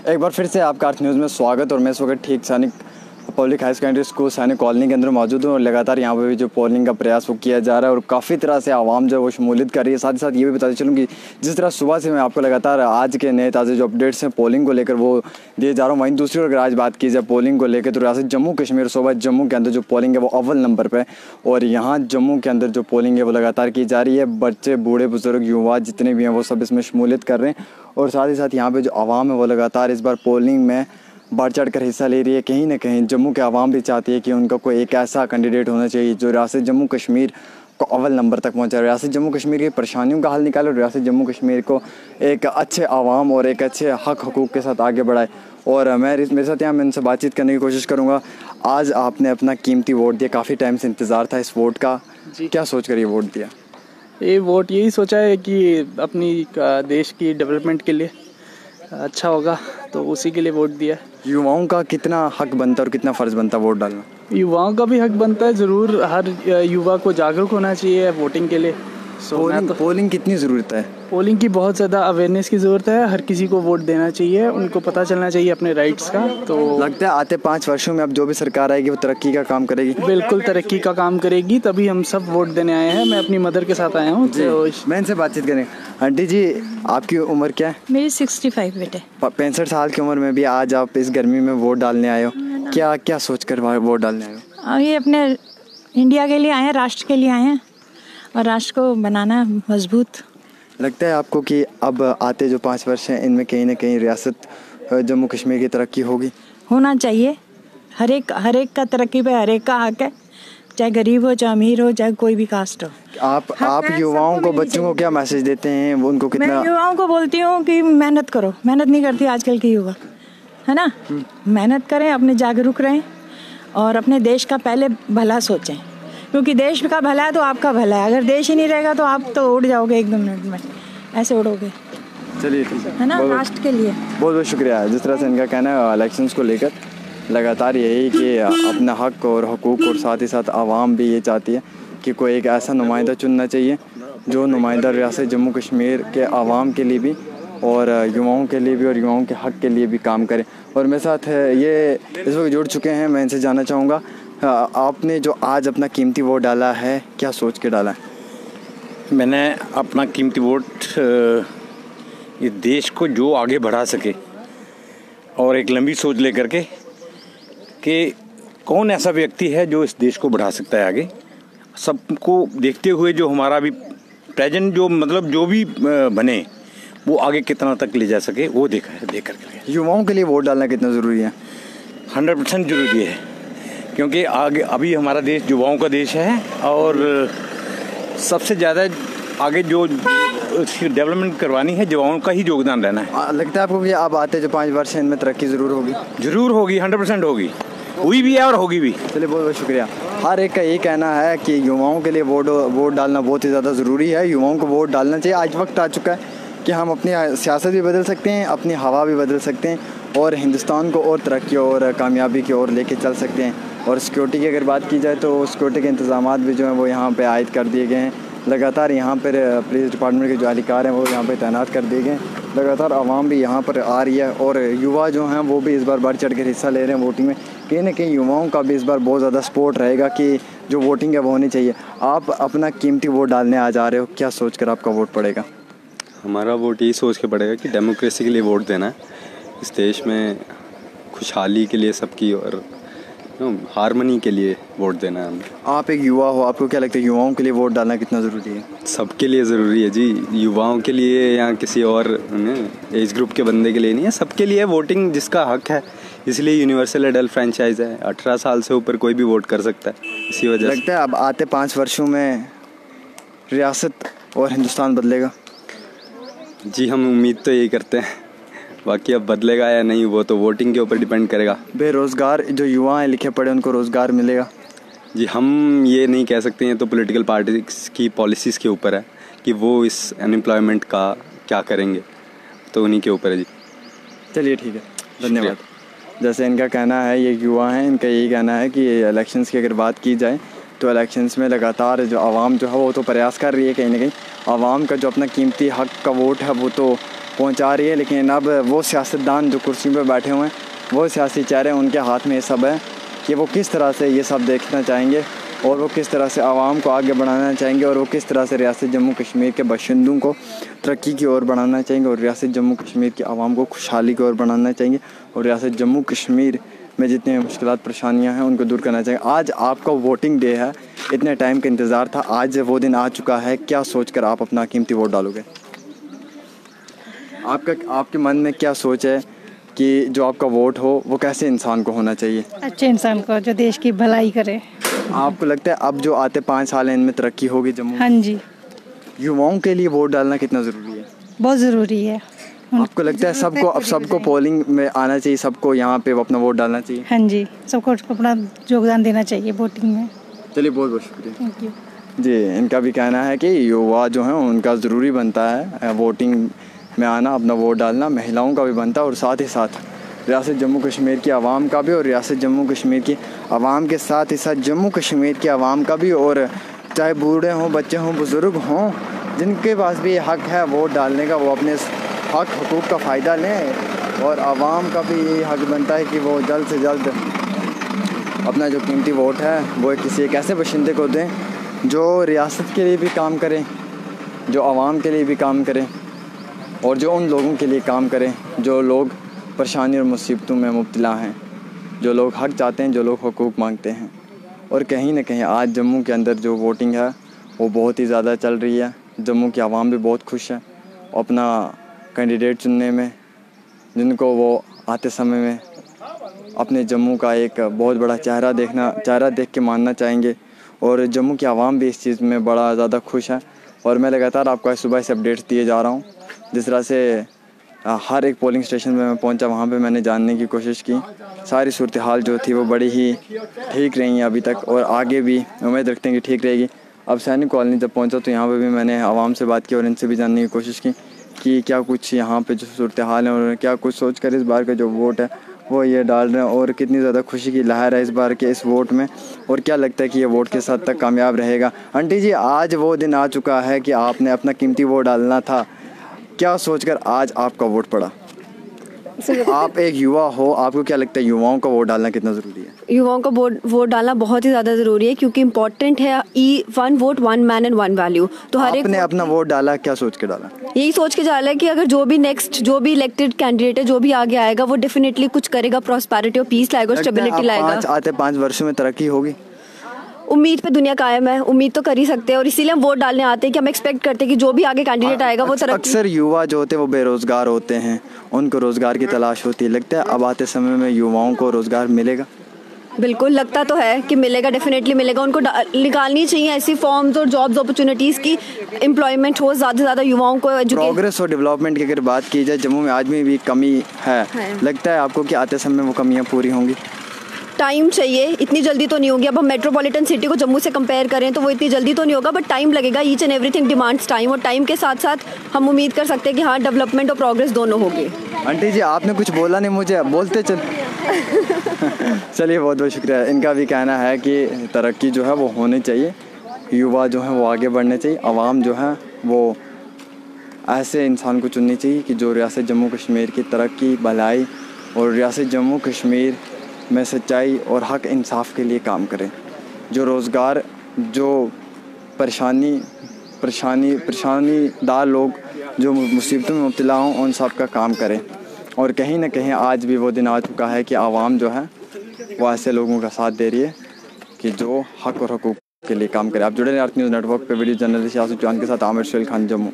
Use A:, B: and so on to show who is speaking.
A: एक बार फिर से आपका अर्थ न्यूज़ में स्वागत। और मैं इस वक्त ठीक सैनिक पब्लिक हाई सेकेंडरी स्कूल सैनिक कॉलोनी के अंदर मौजूद हूँ और लगातार यहाँ पर भी जो पोलिंग का प्रयास वो किया जा रहा है और काफ़ी तरह से आवाम जो है वो शमूलियत कर रही है। साथ ही साथ ये भी बताते चलूँ कि जिस तरह सुबह से मैं आपको लगातार आज के नए ताज़े जो अपडेट्स हैं पोलिंग को लेकर वो दिए जा रहा हूँ। वहीं दूसरी ओर अगर आज बात की जाए पोलिंग को लेकर तो रियासत जम्मू कश्मीर सूबा जम्मू के अंदर जो पोलिंग है वो अव्वल नंबर पर और यहाँ जम्मू के अंदर जो पोलिंग है वो लगातार की जा रही है। बच्चे, बूढ़े, बुजुर्ग, युवा जितने भी हैं वो सब इसमें शमूलियत कर रहे हैं और साथ ही साथ यहाँ पे जो आवाम है वो लगातार इस बार पोलिंग में बढ़ चढ़ कर हिस्सा ले रही है। कहीं ना कहीं जम्मू के आवाम भी चाहती है कि उनका कोई एक ऐसा कैंडिडेट होना चाहिए जो रियासत जम्मू कश्मीर को अव्वल नंबर तक पहुँचा, रियासत जम्मू कश्मीर की परेशानियों का हल निकाले और रियासत जम्मू कश्मीर को एक अच्छे आवाम और एक अच्छे हक हकूक़ के साथ आगे बढ़ाए। और मेरे साथ यहाँ मैं उनसे बातचीत करने की कोशिश करूँगा। आज आपने अपना कीमती वोट दिया, काफ़ी टाइम से इंतज़ार था इस वोट का, क्या सोच कर ये वोट दिया?
B: ये वोट यही सोचा है कि अपनी देश की डेवलपमेंट के लिए अच्छा होगा, तो उसी के लिए वोट दिया।
A: युवाओं का कितना हक बनता है और कितना फ़र्ज़ बनता है वोट डालना?
B: युवाओं का भी हक बनता है, ज़रूर हर युवा को जागरूक होना चाहिए वोटिंग के लिए।
A: पोलिंग कितनी ज़रूरत है?
B: पोलिंग की बहुत ज़्यादा अवेयरनेस की ज़रूरत है, हर किसी को वोट देना चाहिए, उनको पता चलना चाहिए अपने राइट्स का। तो
A: लगता है आते 5 वर्षों में अब जो भी सरकार आएगी वो तरक्की का काम करेगी।
B: बिल्कुल तरक्की का काम करेगी, तभी हम सब वोट देने आए हैं। मैं अपनी मदर के साथ आया हूँ। तो
A: मैं इनसे बातचीत करें। आंटी जी, आपकी उम्र क्या है?
C: मेरी 65 बेटे।
A: 65 साल की उम्र में भी आज आप इस गर्मी में वोट डालने आए हो, क्या क्या सोच कर वोट डालने आए हो?
C: ये अपने इंडिया के लिए आए हैं, राष्ट्र के लिए आए हैं और राष्ट्र को बनाना मजबूत।
A: लगता है आपको कि अब आते जो 5 वर्ष हैं इनमें कहीं ना कहीं रियासत जम्मू कश्मीर की तरक्की होगी?
C: होना चाहिए। हर एक का तरक्की पे हर एक का हक है, चाहे गरीब हो, चाहे अमीर हो, चाहे कोई भी कास्ट हो।
A: आप युवाओं को, बच्चों को क्या मैसेज देते हैं? वो उनको कितना?
C: मैं युवाओं को बोलती हूँ कि मेहनत करो। मेहनत नहीं करती आजकल के युवा, है ना। मेहनत करें, अपने जागरूक रहें और अपने देश का पहले भला सोचें, क्योंकि देश का भला है तो आपका भला है। अगर देश ही नहीं रहेगा तो आप तो उड़ जाओगे 1-2 मिनट में, ऐसे उड़ोगे।
A: चलिए ठीक
C: है ना, राष्ट्र के लिए
A: बहुत बहुत शुक्रिया। जिस तरह से इनका कहना है इलेक्शंस को लेकर लगातार यही कि अपना हक और हकूक़ और साथ ही साथ आवाम भी ये चाहती है कि कोई एक ऐसा नुमाइंदा चुनना चाहिए जो नुमाइंदा रियासत जम्मू कश्मीर के आवाम के लिए भी और युवाओं के लिए भी और युवाओं के हक के लिए भी काम करे। और मेरे साथ ये इस वक्त जुड़ चुके हैं, मैं इनसे जानना चाहूँगा आपने जो आज अपना कीमती वोट डाला है क्या सोच के डाला है?
D: मैंने अपना कीमती वोट ये देश को जो आगे बढ़ा सके और एक लंबी सोच लेकर के कि कौन ऐसा व्यक्ति है जो इस देश को बढ़ा सकता है आगे, सबको देखते हुए जो हमारा भी प्रेजेंट जो मतलब जो भी बने वो आगे कितना तक ले जा सके वो देख करके।
A: युवाओं के लिए वोट डालना कितना ज़रूरी है?
D: 100% ज़रूरी है, क्योंकि आगे अभी हमारा देश युवाओं का देश है और सबसे ज़्यादा आगे जो इसकी डेवलपमेंट करवानी है युवाओं का ही योगदान रहना है।
A: लगता है आपको कि अब आते जो 5 वर्ष हैं इनमें तरक्की ज़रूर होगी?
D: ज़रूर होगी, 100% होगी, हुई भी है और होगी भी।
A: चलिए बहुत बहुत शुक्रिया। हर एक का ये कहना है कि युवाओं के लिए वोट डालना बहुत ही ज़्यादा ज़रूरी है, युवाओं को वोट डालना चाहिए। आज वक्त आ चुका है कि हम अपनी सियासत भी बदल सकते हैं, अपनी हवा भी बदल सकते हैं और हिंदुस्तान को और तरक्की और कामयाबी की ओर लेके चल सकते हैं। और सिक्योरिटी की अगर बात की जाए तो सिक्योरिटी के इंतज़ामात भी जो हैं वो यहाँ पे आयद कर दिए गए हैं। लगातार यहाँ पर पुलिस डिपार्टमेंट के जो अधिकार हैं वो यहाँ पे तैनात कर दिए गए हैं। लगातार आवाम भी यहाँ पर आ रही है और युवा जो हैं वो भी इस बार बढ़ चढ़ कर हिस्सा ले रहे हैं वोटिंग में। कहीं ना कहीं युवाओं का भी इस बार बहुत ज़्यादा सपोर्ट रहेगा कि जो वोटिंग है वो होनी चाहिए। आप अपना कीमती वोट डालने आज आ रहे हो, क्या सोच कर आपका वोट पड़ेगा?
E: हमारा वोट यही सोच के पड़ेगा कि डेमोक्रेसी के लिए वोट देना है, इस देश में खुशहाली के लिए सबकी और हारमनी के लिए वोट देना है हमें।
A: आप एक युवा हो, आपको क्या लगता है युवाओं के लिए वोट डालना कितना ज़रूरी है?
E: सबके लिए ज़रूरी है जी, युवाओं के लिए या किसी और एज ग्रुप के बंदे के लिए नहीं है, सबके लिए वोटिंग जिसका हक है। इसलिए यूनिवर्सल एडल्ट फ्रेंचाइज है, 18 साल से ऊपर कोई भी वोट कर सकता है। इसी वजह
A: लगता है अब आते 5 वर्षों में रियासत और हिंदुस्तान बदलेगा?
E: जी हम उम्मीद तो यही करते हैं, बाकी अब बदलेगा या नहीं वो तो वोटिंग के ऊपर डिपेंड करेगा।
A: बेरोज़गार जो युवा हैं लिखे पढ़े उनको रोज़गार मिलेगा?
E: जी हम ये नहीं कह सकते हैं, तो पॉलिटिकल पार्टीज की पॉलिसीज़ के ऊपर है कि वो इस अनएम्प्लॉयमेंट का क्या करेंगे, तो उन्हीं के ऊपर है जी।
A: चलिए ठीक है, धन्यवाद। जैसे इनका कहना है, ये युवा हैं, इनका यही कहना है कि इलेक्शंस की अगर बात की जाए तो इलेक्शंस में लगातार जो आवाम जो है वो तो प्रयास कर रही है, कहीं ना कहीं आवाम का जो अपना कीमती हक का वोट है वो तो पहुंचा रही है। लेकिन अब वो सियासतदान जो कुर्सी पर बैठे हुए हैं, वो सियासी चेहरे, उनके हाथ में ये सब है कि वो किस तरह से ये सब देखना चाहेंगे और वो किस तरह से आवाम को आगे बढ़ाना चाहेंगे और वो किस तरह से रियासत जम्मू कश्मीर के बाशिंदों को तरक्की की ओर बढ़ाना चाहेंगे और रियासत जम्मू कश्मीर की आवाम को खुशहाली की ओर बढ़ाना चाहेंगे और रियासत जम्मू कश्मीर में जितनी मुश्किलात परेशानियां हैं उनको दूर करना चाहेंगे। आज आपका वोटिंग डे है, इतने टाइम का इंतज़ार था, आज वो दिन आ चुका है। क्या सोचकर आप अपना कीमती वोट डालोगे? आपके मन में क्या सोच है कि जो आपका वोट हो वो कैसे इंसान को होना चाहिए?
F: अच्छे इंसान को, जो देश की भलाई करे।
A: आपको लगता है अब जो आते 5 साल हैं इनमें तरक्की होगी जम्मू?
F: हाँ जी।
A: युवाओं के लिए वोट डालना कितना ज़रूरी है?
F: बहुत ज़रूरी है।
A: आपको लगता है सबको पोलिंग में आना चाहिए, सबको यहाँ पे अपना वोट डालना चाहिए?
F: हाँ जी, सबको अपना योगदान देना चाहिए वोटिंग में।
A: चलिए, बहुत बहुत शुक्रिया।
F: थैंक यू
A: जी। इनका भी कहना है कि युवा जो हैं उनका ज़रूरी बनता है वोटिंग में आना, अपना वोट डालना, महिलाओं का भी बनता है और साथ ही साथ रियासत जम्मू कश्मीर की आवाम का भी और रियासत जम्मू कश्मीर की आवाम के साथ ही साथ जम्मू कश्मीर की आवाम का भी, और चाहे बूढ़े हों, बच्चे हों, बुज़ुर्ग हों, जिनके पास भी हक़ है वोट डालने का, वो अपने हक़ हुकूक़ का फ़ायदा लें। और आवाम का भी यही हक़ बनता है कि वो जल्द से जल्द अपना जो कीमती वोट है वो किसी एक ऐसे बाशिंदे को दें जो रियासत के लिए भी काम करें, जो आवाम के लिए भी काम करें और जो उन लोगों के लिए काम करें जो लोग परेशानी और मुसीबतों में मुब्तला हैं, जो लोग हक़ चाहते हैं, जो लोग हुकूक़ मांगते हैं। और कहीं ना कहीं आज जम्मू के अंदर जो वोटिंग है वो बहुत ही ज़्यादा चल रही है। जम्मू की आवाम भी बहुत खुश है अपना कैंडिडेट चुनने में, जिनको वो आते समय में अपने जम्मू का एक बहुत बड़ा चेहरा देख के मानना चाहेंगे। और जम्मू की आवाम भी इस चीज़ में बड़ा ज़्यादा खुश है। और मैं लगातार आपको सुबह से अपडेट्स दिए जा रहा हूँ। जिस तरह से हर एक पोलिंग स्टेशन में मैं पहुंचा, वहाँ पे मैंने जानने की कोशिश की। सारी सूरत हाल जो थी वो बड़ी ही ठीक रही है अभी तक और आगे भी उम्मीद रखते हैं कि ठीक रहेगी। अब सैनिक कॉलोनी जब पहुंचा तो यहाँ पे भी मैंने आवाम से बात की और इनसे भी जानने की कोशिश की कि क्या कुछ यहाँ पे जो सूरत हाल है और क्या कुछ सोच कर इस बार का जो वोट है वो ये डाल रहे हैं और कितनी ज़्यादा खुशी की लहर है इस बार के इस वोट में और क्या लगता है कि ये वोट किस हद तक कामयाब रहेगा। आंटी जी, आज वो दिन आ चुका है कि आपने अपना कीमती वोट डालना था, क्या सोचकर आज आपका वोट पड़ा? आप एक युवा हो, आपको क्या लगता है युवाओं का वोट डालना कितना ज़रूरी है?
G: युवाओं का वोट डालना बहुत ही ज़्यादा ज़रूरी है क्योंकि इम्पोर्टेंट है one vote one man and one value. तो हर
A: आपने अपना वोट डाला, क्या सोच के डाला?
G: यही सोच के डाला है कि अगर जो भी इलेक्टेड कैंडिडेट है, जो भी आगे आएगा वो डेफिनेटली कुछ करेगा, प्रॉस्पेरिटी और पीस लाएगा, स्टेबिलिटी लाएगा।
A: आते 5 वर्षों में तरक्की होगी?
G: उम्मीद पे दुनिया कायम है, उम्मीद तो कर ही सकते हैं और इसीलिए हम वोट डालने आते हैं कि हम एक्सपेक्ट करते हैं कि जो भी आगे कैंडिडेट आएगा वो तरक्की।
A: अक्सर युवा जो होते हैं वो बेरोज़गार होते हैं, उनको रोज़गार की तलाश होती है। लगता है अब आते समय में युवाओं को रोज़गार मिलेगा?
G: बिल्कुल लगता तो है कि मिलेगा, डेफिनेटली मिलेगा। उनको निकालनी चाहिए ऐसी फॉर्म्स और जॉब्स अपॉर्चुनिटीज़ की एम्प्लॉयमेंट हो, ज़्यादा से ज़्यादा युवाओं को
A: प्रोग्रेस और डेवलपमेंट की अगर बात की जाए, जम्मू में आज भी कमी है। लगता है आपको कि आते समय वो कमियाँ पूरी होंगी?
G: टाइम चाहिए, इतनी जल्दी तो नहीं होगी। अब हम मेट्रोपॉलिटन सिटी को जम्मू से कंपेयर करें तो वो इतनी जल्दी तो नहीं होगा, बट टाइम लगेगा। Each and everything demands time और टाइम के साथ साथ हम उम्मीद कर सकते हैं कि हाँ, डेवलपमेंट और प्रोग्रेस दोनों होगी।
A: आंटी जी, आपने कुछ बोला नहीं मुझे, बोलते चल। चलिए, बहुत बहुत शुक्रिया। इनका भी कहना है कि तरक्की जो है वो होनी चाहिए, युवा जो है वो आगे बढ़ने चाहिए, आवाम जो है वो ऐसे इंसान को चुननी चाहिए कि जो रियासत जम्मू कश्मीर की तरक्की, भलाई और रियासत जम्मू कश्मीर में सच्चाई और हक़ इंसाफ के लिए काम करें, जो रोज़गार, जो परेशानीदार लोग जो मुसीबतों में मुब्तला हों, उन सब का काम करें। और कहीं ना कहीं आज भी वो दिन आ चुका है कि आवाम जो है वो ऐसे लोगों का साथ दे रही है कि जो हक़ और हुकूक़ के लिए काम करें। आप जुड़े रहे अर्थ न्यूज़ नेटवर्क पे। वीडियो जर्नलिस्ट यासूफ जान के साथ आमिर सुहेल खान, जम्मू।